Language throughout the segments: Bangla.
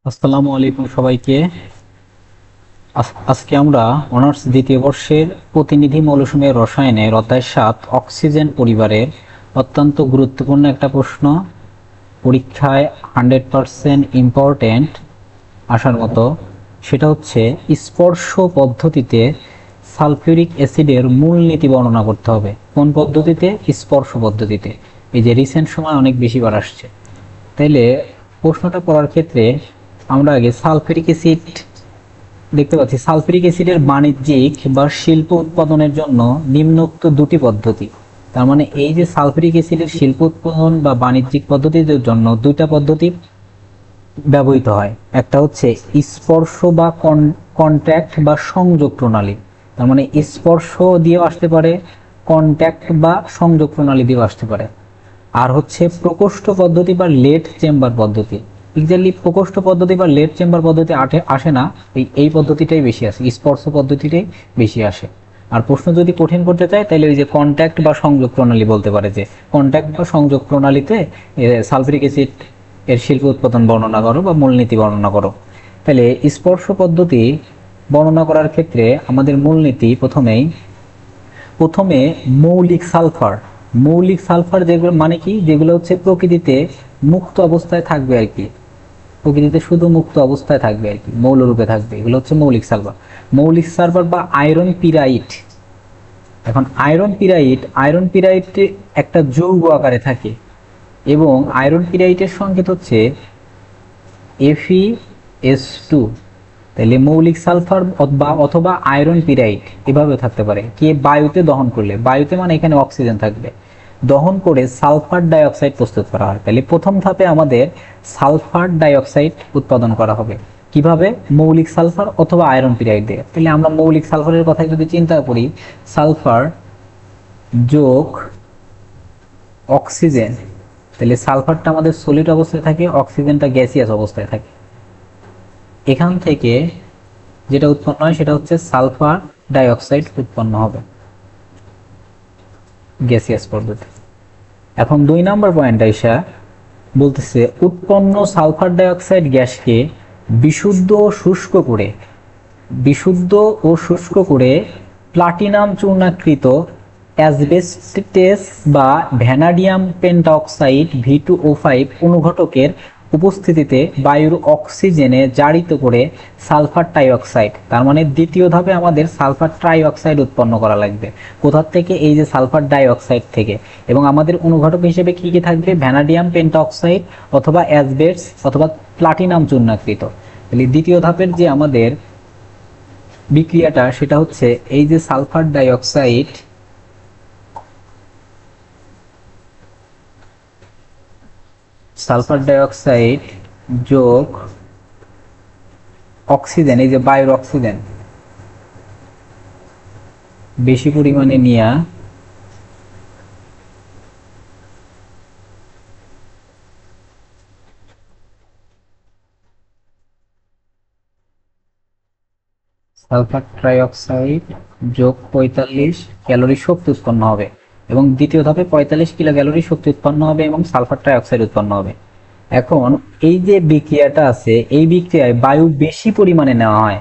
আসসালামু আলাইকুম সবাইকে। আজকে আমরা অনার্স দ্বিতীয় বর্ষের প্রতিনিধি মৌলসমূহের রসায়নের অধ্যায় ৭ অক্সিজেন পরিবারের অত্যন্ত গুরুত্বপূর্ণ একটা প্রশ্ন, পরীক্ষায় 100% ইম্পর্টেন্ট আসার মতো। সেটা হচ্ছে স্পর্শ পদ্ধতিতে সালফিউরিক অ্যাসিডের মূলনীতি বর্ণনা করতে হবে। কোন পদ্ধতিতে? স্পর্শ পদ্ধতিতে। এই যে রিসেন্ট সময় অনেক বেশিবার আসছে। তাইলে প্রশ্নটা পড়ার ক্ষেত্রে আমরা আগে সালফিউরিক অ্যাসিড দেখতে পাচ্ছি। সালফিউরিক অ্যাসিডের বাণিজ্যিক বা শিল্প উৎপাদনের জন্য নিম্নোক্ত দুটি পদ্ধতি, তার মানে এই যে সালফিউরিক অ্যাসিডের শিল্প উৎপাদন বা বাণিজ্যিক পদ্ধতির জন্য দুইটা পদ্ধতি ব্যবহৃত হয়। একটা হচ্ছে স্পর্শ বা কন্ট্যাক্ট বা সংযোগ প্রণালী, তার মানে স্পর্শ দিয়েও আসতে পারে, কন্ট্যাক্ট বা সংযোগ প্রণালী দিয়েও আসতে পারে। আর হচ্ছে প্রকোষ্ঠ পদ্ধতি বা লেট চেম্বার পদ্ধতি। এক্স্যাক্টলি প্রকোষ্ঠ পদ্ধতি বা লেট চেম্বার পদ্ধতি আসে না, এই পদ্ধতিটাই বেশি আসে, স্পর্শ পদ্ধতিটাই বেশি আসে। আর প্রশ্ন যদি কঠিন করতে চায় তাহলে ওই যে কন্ট্যাক্ট বা সংযোগ প্রণালী বলতে পারে, যে কন্ট্যাক্ট বা সংযোগ প্রণালীতে সালফিউরিক অ্যাসিড এর শিল্প উৎপাদন বর্ণনা করো বা মূলনীতি বর্ণনা করো। তাহলে স্পর্শ পদ্ধতি বর্ণনা করার ক্ষেত্রে আমাদের মূলনীতি প্রথমে মৌলিক সালফার যেগুলো মানে কি, যেগুলো হচ্ছে প্রকৃতিতে মুক্ত অবস্থায় থাকবে আর কি, প্রকৃতিতে শুধু মুক্ত অবস্থায় থাকবে আর কি, মৌলরূপে থাকবে, এগুলো হচ্ছে মৌলিক সালফার বা আয়রন পিরাইট। এখন আয়রন পিরাইট একটা যৌগ আকারে থাকে এবং আয়রন পিরাইটের সংকেত হচ্ছে Fe(S2). তাহলে মৌলিক সালফার অথবা আয়রন পিরাইট এভাবে থাকতে পারে। কি বায়ুতে দহন করলে, বায়ুতে মানে এখানে অক্সিজেন থাকবে, দহন করে সালফার ডাইঅক্সাইড প্রস্তুত করা হয়। তাহলে প্রথম ধাপে আমাদের সালফার ডাইঅক্সাইড উৎপাদন করা হবে। কিভাবে? মৌলিক সালফার অথবা আয়রন পিরাইট দিয়ে। তাহলে আমরা মৌলিক সালফারের কথা যদি চিন্তা করি, সালফার যোগ অক্সিজেন, তাহলে সালফারটা আমাদের সলিড অবস্থায় থাকে, অক্সিজেনটা গ্যাসিয়াস অবস্থায় থাকে। এখান থেকে যেটা উৎপন্ন হয় সেটা হচ্ছে সালফার ডাইঅক্সাইড উৎপন্ন হবে গ্যাসিয়াস পদ্ধতি। এখন ২ নম্বর পয়েন্ট আইসা বলতেছে উৎপন্ন সালফার ডাইঅক্সাইড গ্যাসকে বিশুদ্ধ ও শুষ্ক করে প্লাটিনাম চূর্ণাকৃত অ্যাসবেস্টেস বা ভ্যানাডিয়াম পেন্টাঅক্সাইড V2O5 অনুঘটকের উপস্থিতিতে বায়ুর অক্সিজেনে জারিত করে সালফার ট্রাইঅক্সাইড, তার মানে দ্বিতীয় ধাপে আমাদের সালফার ট্রাইঅক্সাইড উৎপন্ন করা লাগবে। কোথার থেকে? এই যে সালফার ডাইঅক্সাইড থেকে। এবং আমাদের অনুঘটক হিসেবে কি কি থাকবে? ভ্যানাডিয়াম পেন্টাঅক্সাইড অথবা অ্যাসবেস্টস অথবা প্লাটিনাম চূর্ণাকৃত। তাহলে দ্বিতীয় ধাপের যে আমাদের বিক্রিয়াটা সেটা হচ্ছে এই যে সালফার ডাইঅক্সাইড যোগ অক্সিজেন, এই যে বায়ুর অক্সিজেন বেশি পরিমাণে নিয়ে সালফার ট্রাইঅক্সাইড যোগ ৪৫ ক্যালোরি শক্তি উৎপন্ন হবে এবং দ্বিতীয় ধাপে ৪৫ কিলো ক্যালোরি শক্তি উৎপন্ন হবে এবং সালফার ট্রাইঅক্সাইড উৎপন্ন হবে। এখন এই যে বিক্রিয়াটা আছে, এই বিক্রিয়ায় বায়ু বেশি পরিমাণে নেওয়া হয়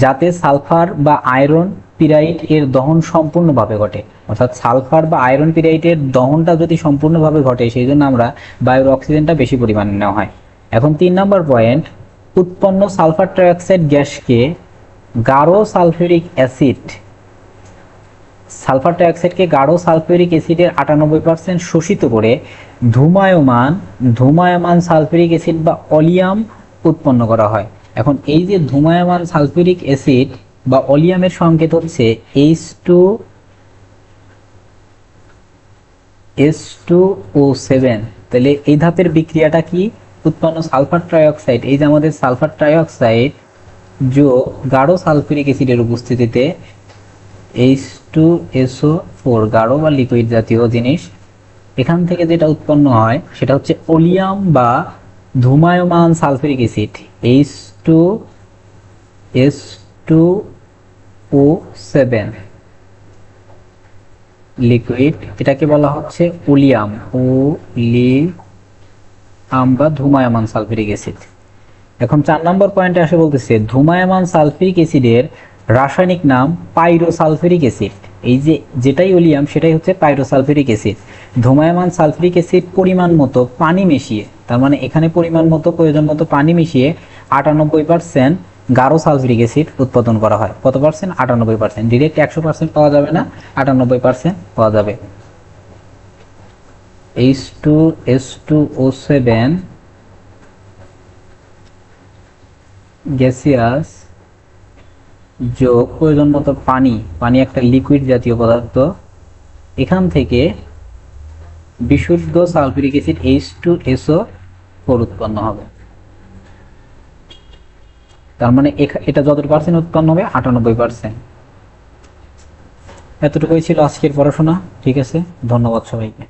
যাতে সালফার বা আয়রন পিরাইট এর দহন সম্পূর্ণভাবে ঘটে। অর্থাৎ সালফার বা আয়রন পিরাইটের দহনটা যদি সম্পূর্ণভাবে ঘটে সেই জন্য আমরা বায়ুর অক্সিজেনটা বেশি পরিমাণে নেওয়া হয়। এখন ৩ নম্বর পয়েন্ট, উৎপন্ন সালফার ট্রাইঅক্সাইড গ্যাসকে গাঢ় সালফিউরিক অ্যাসিডের ৯৮% শোষিত করে ধূমায়মান সালফিউরিক অ্যাসিড বা অলিয়াম উৎপন্ন করা হয়। এখন এই যে ধূমায়মান সালফিউরিক অ্যাসিড বা অলিয়ামের সংকেত হচ্ছে H2O7। তাহলে এই ধাপের বিক্রিয়াটা কি? উৎপন্ন সালফার ট্রাইঅক্সাইড, এই যে আমাদের সালফার ট্রাইঅক্সাইড যোগ গাঢ় সালফিউরিক অ্যাসিডের উপস্থিতিতে H2SO4, গাঢ় বা লিকুইড জাতীয় জিনিস, এখান থেকে যেটা উৎপন্ন হয় সেটা হচ্ছে অলিয়াম বা ধূমায়মান সালফিউরিক অ্যাসিড H2S2O7 লিকুইড, এটাকে বলা হচ্ছে ওলিয়াম বা ধূমায়মান সালফিউরিক অ্যাসিড। এখন 4 নম্বর পয়েন্টে আসে বলতেছে ধূমায়মান সালফিউরিক অ্যাসিডের রাসায়নিক নাম পাইরোসালফিউরিক অ্যাসিড। এই যে যেটাই ওলিয়াম সেটাই হচ্ছে পাইরোসালফিউরিক অ্যাসিড। ধূমায়মান সালফিউরিক অ্যাসিড পরিমাণ মতো পানি মিশিয়ে, তার মানে এখানে পরিমাণ মতো প্রয়োজন মতো পানি মিশিয়ে 98% গাঢ় সালফিউরিক অ্যাসিড উৎপাদন করা হয়। কত পার্সেন্ট? 98%। ডিরেক্ট 100% পাওয়া যাবে না, 98% পাওয়া যাবে। H2S2O7 গ্যাসিয়াস যোগ প্রয়োজন মতো পানি, পানি একটা লিকুইড জাতীয় পদার্থ, এখান থেকে বিশুদ্ধ সালফিউরিক অ্যাসিড H2SO4 উৎপন্ন হবে। তার মানে এটা যত পার্সেন্ট উৎপন্ন হবে? 98%। এতটুকুই ছিল আজকের পড়াশোনা। ঠিক আছে, ধন্যবাদ সবাইকে।